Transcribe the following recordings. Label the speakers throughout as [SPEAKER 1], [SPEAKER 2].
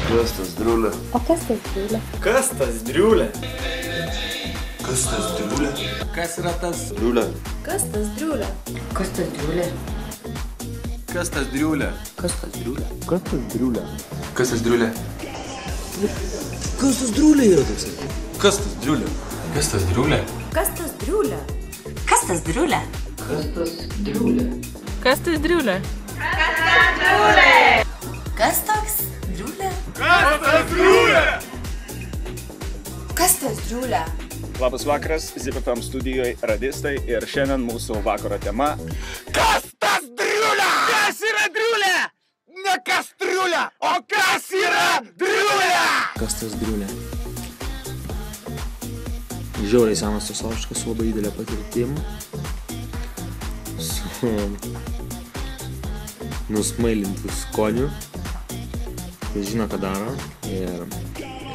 [SPEAKER 1] Kas tas driulė?
[SPEAKER 2] O kas tas driulė?
[SPEAKER 3] Kas tas driulė?
[SPEAKER 1] Kas tas driulė?
[SPEAKER 3] Kas yra tas
[SPEAKER 1] Driulė.
[SPEAKER 2] Kas tas driulė?
[SPEAKER 4] Kas tas driulė?
[SPEAKER 3] Kas tas driulė?
[SPEAKER 4] Kas tas driulė?
[SPEAKER 1] Kas tas driulė?
[SPEAKER 3] Kas tas driulė?
[SPEAKER 4] Kas tas driulė yra toksai?
[SPEAKER 3] Kas tas driulė? Kas tas driulė?
[SPEAKER 2] Kas tas driulė?
[SPEAKER 4] Kas tas driulė?
[SPEAKER 5] Kas tas driulė?
[SPEAKER 6] Kas tas driulė?
[SPEAKER 4] Kas toks driulė?
[SPEAKER 2] Kas tas driulė?
[SPEAKER 7] Labas vakaras, ZipFM studijoje radistai ir šiandien mūsų vakaro tema Kas tas driulė? Kas yra driulė? Ne kastriulė, o kas yra driulė?
[SPEAKER 8] Kas tas driulė? Žiauriai senas tos lauškas su labai didelė patirtim. Su nusmailintų skoniu. Jis žino, ką daro. Ir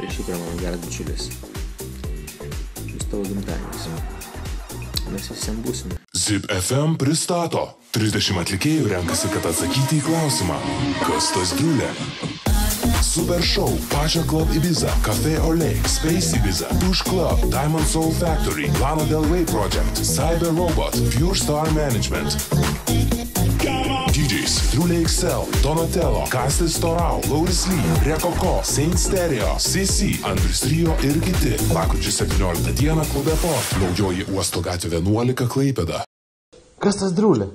[SPEAKER 8] šiaip yra mano geras bičiulis. Jūs tavo gimtadienis. Mes visiems būsime.
[SPEAKER 9] ZipFM pristato 30 atlikėjų renkasi, kad atsakyti į klausimą Kas tas driulė? Super Show, Pacha Club Ibiza, Café Olé, Space Ibiza, Push Club, Diamond Soul Factory, Lana Del Rey Project, Cyber Robot, Pure Star Management. DJs Driulė XL, Donatello, Kastis Torau, Lauris Lee, Rekoko, Saint Stereo, CC, Andrius Rio ir kiti. Lapkričio 17 dieną Klube Port, Naujoji Uosto gatvė 11 Klaipėda.
[SPEAKER 1] Kas tas driulė?